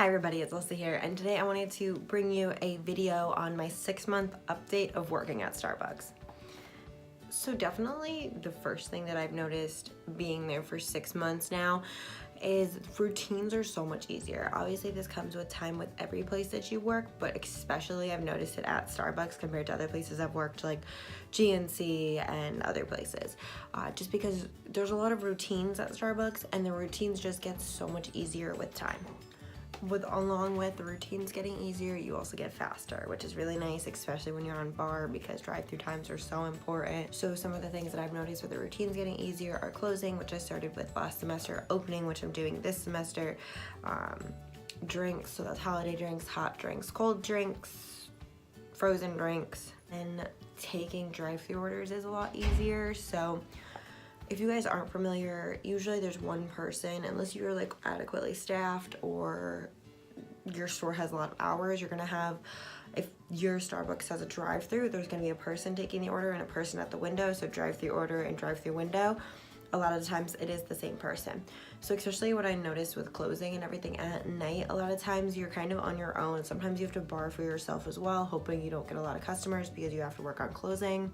Hi everybody, it's Alyssa here, and today I wanted to bring you a video on my 6-month update of working at Starbucks. So definitely the first thing that I've noticed being there for 6 months now is routines are so much easier. Obviously this comes with time with every place that you work, but especially I've noticed it at Starbucks compared to other places I've worked like GNC and other places. Just because there's a lot of routines at Starbucks and the routines just get so much easier with time. Along with the routines getting easier, you also get faster, which is really nice, especially when you're on bar because drive-through times are so important. So some of the things that I've noticed with the routines getting easier are closing, which I started with last semester, opening, which I'm doing this semester, drinks, so that's holiday drinks, hot drinks, cold drinks, frozen drinks, and taking drive-through orders is a lot easier. So if you guys aren't familiar, usually there's one person, unless you're like adequately staffed or your store has a lot of hours, you're gonna have, if your Starbucks has a drive-through, there's gonna be a person taking the order and a person at the window. So drive-through order and drive-through window, a lot of the times it is the same person. So especially what I noticed with closing and everything at night, a lot of times you're kind of on your own. Sometimes you have to bar for yourself as well, hoping you don't get a lot of customers because you have to work on closing.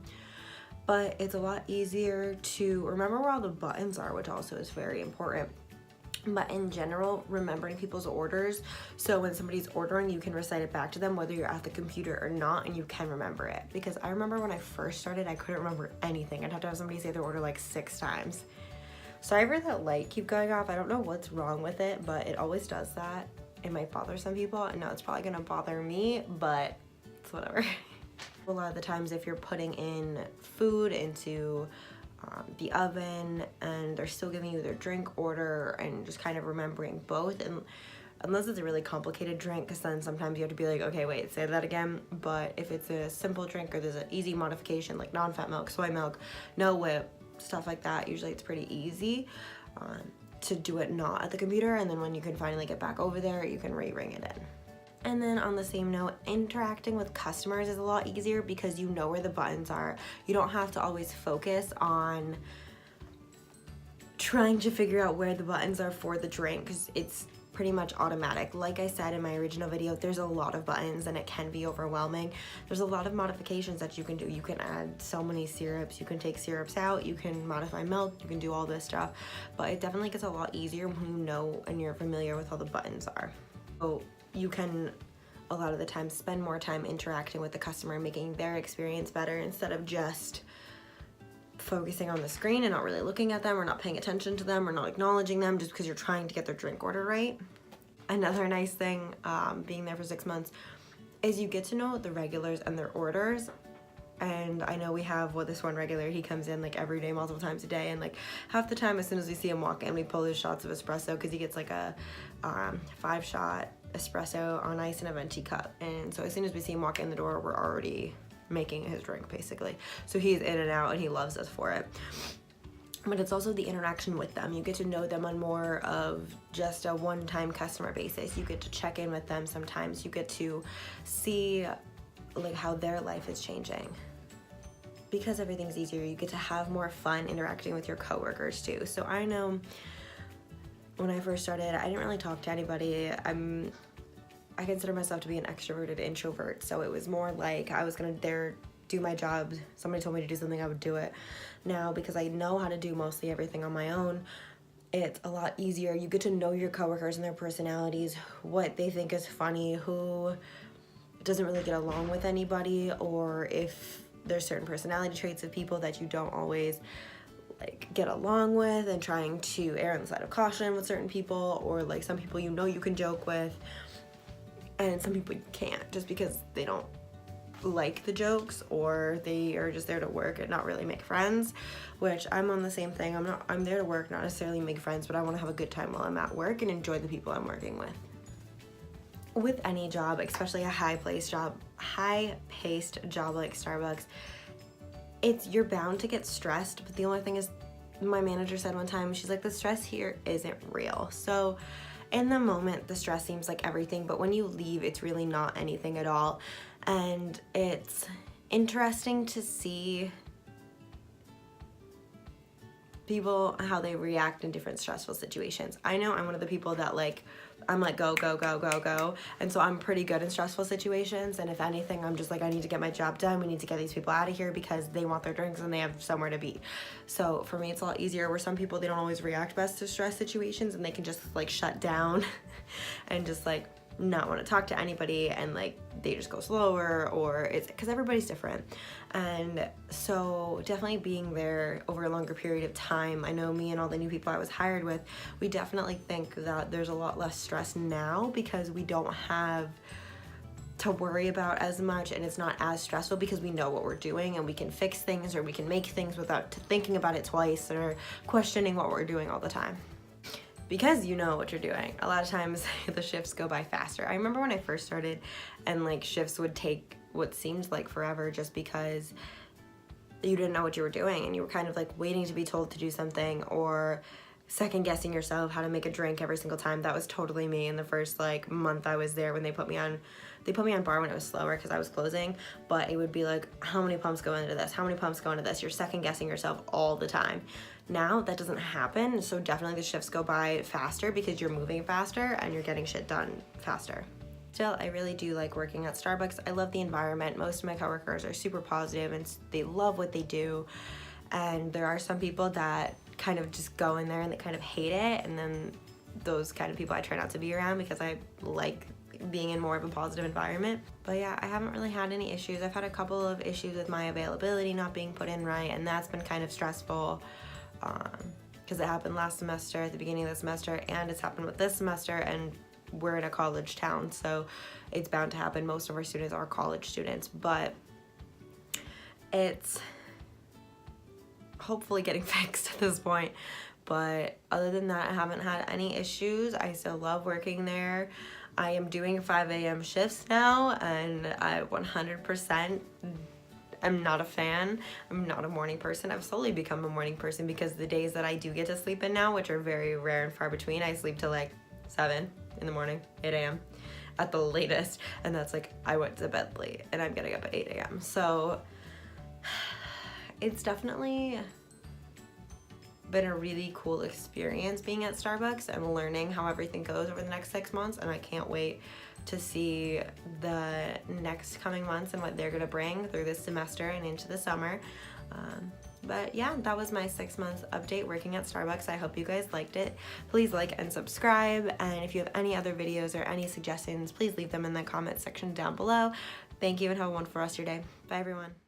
But it's a lot easier to remember where all the buttons are, which also is very important. But in general, remembering people's orders, so when somebody's ordering, you can recite it back to them whether you're at the computer or not, and you can remember it. Because I remember when I first started, I couldn't remember anything. I'd have to have somebody say their order like 6 times. Sorry for that light keep going off. I don't know what's wrong with it, but it always does that. It might bother some people, and now it's probably gonna bother me, but it's whatever. A lot of the times if you're putting in food into the oven and they're still giving you their drink order and just kind of remembering both, and unless it's a really complicated drink, because then sometimes you have to be like, okay, wait, say that again. But if it's a simple drink or there's an easy modification like non-fat milk, soy milk, no whip, stuff like that, usually it's pretty easy to do it not at the computer, and then when you can finally get back over there, you can re-ring it in. And then on the same note, interacting with customers is a lot easier because you know where the buttons are. You don't have to always focus on trying to figure out where the buttons are for the drink because it's pretty much automatic. Like I said in my original video, there's a lot of buttons and it can be overwhelming. There's a lot of modifications that you can do. You can add so many syrups, you can take syrups out, you can modify milk, you can do all this stuff. But it definitely gets a lot easier when you know and you're familiar with how the buttons are. So you can a lot of the time spend more time interacting with the customer, making their experience better instead of just focusing on the screen and not really looking at them or not paying attention to them or not acknowledging them just because you're trying to get their drink order right. Another nice thing being there for 6 months is you get to know the regulars and their orders. And I know we have this one regular, he comes in like every day, multiple times a day, and like half the time as soon as we see him walk in, we pull his shots of espresso because he gets like a 5-shot espresso on ice in a venti cup. And so as soon as we see him walk in the door, we're already making his drink basically. So he's in and out and he loves us for it. But it's also the interaction with them. You get to know them on more of just a one-time customer basis. You get to check in with them sometimes. You get to see like how their life is changing. Because everything's easier, you get to have more fun interacting with your coworkers too. So I know when I first started, I didn't really talk to anybody. I consider myself to be an extroverted introvert. So it was more like I was gonna do my job. Somebody told me to do something, I would do it. Now, because I know how to do mostly everything on my own, it's a lot easier. You get to know your coworkers and their personalities, what they think is funny, who doesn't really get along with anybody, or if there's certain personality traits of people that you don't always like get along with, and trying to err on the side of caution with certain people, or like some people you know you can joke with and some people you can't just because they don't like the jokes or they are just there to work and not really make friends, which I'm on the same thing. I'm there to work, not necessarily make friends, but I want to have a good time while I'm at work and enjoy the people I'm working with. With any job, especially a high-paced job like Starbucks, you're bound to get stressed, but the only thing is, my manager said one time, she's like, the stress here isn't real. So in the moment, the stress seems like everything, but when you leave, it's really not anything at all. And it's interesting to see people, how they react in different stressful situations. I know I'm one of the people that like, I'm like, go, go, go, go, go. And so I'm pretty good in stressful situations. And if anything, I'm just like, I need to get my job done. We need to get these people out of here because they want their drinks and they have somewhere to be. So for me, it's a lot easier, where some people, they don't always react best to stress situations, and they can just like shut down and just like not want to talk to anybody, and like they just go slower, or it's because everybody's different. And so definitely being there over a longer period of time, I know me and all the new people I was hired with, we definitely think that there's a lot less stress now because we don't have to worry about as much, and it's not as stressful because we know what we're doing and we can fix things, or we can make things without thinking about it twice or questioning what we're doing all the time. Because you know what you're doing, a lot of times the shifts go by faster. I remember when I first started, and like shifts would take what seemed like forever just because you didn't know what you were doing, and you were kind of like waiting to be told to do something, or second guessing yourself how to make a drink every single time. That was totally me in the first like month I was there, when they put me on bar when it was slower because I was closing, but it would be like, how many pumps go into this? How many pumps go into this? You're second guessing yourself all the time. Now that doesn't happen, so definitely the shifts go by faster because you're moving faster and you're getting shit done faster. Still, I really do like working at Starbucks. I love the environment. Most of my coworkers are super positive and they love what they do. And there are some people that kind of just go in there and they kind of hate it, and then those kind of people I try not to be around because I like being in more of a positive environment. But yeah, I haven't really had any issues. I've had a couple of issues with my availability not being put in right, and that's been kind of stressful because it happened last semester at the beginning of the semester, and it's happened with this semester, and we're in a college town, so it's bound to happen. Most of our students are college students, but it's hopefully getting fixed at this point. But other than that, I haven't had any issues. I still love working there. I am doing 5 a.m. shifts now, and I 100% am not a fan. I'm not a morning person. I've slowly become a morning person because the days that I do get to sleep in now, which are very rare and far between, I sleep till like 7 in the morning, 8 a.m. at the latest, and that's like I went to bed late and I'm getting up at 8 a.m. So it's definitely been a really cool experience being at Starbucks. I'm learning how everything goes over the next 6 months, and I can't wait to see the next coming months and what they're gonna bring through this semester and into the summer. But yeah, that was my 6 months update working at Starbucks. I hope you guys liked it. Please like and subscribe, and if you have any other videos or any suggestions, please leave them in the comment section down below. Thank you, and have a wonderful rest of your day. Bye everyone.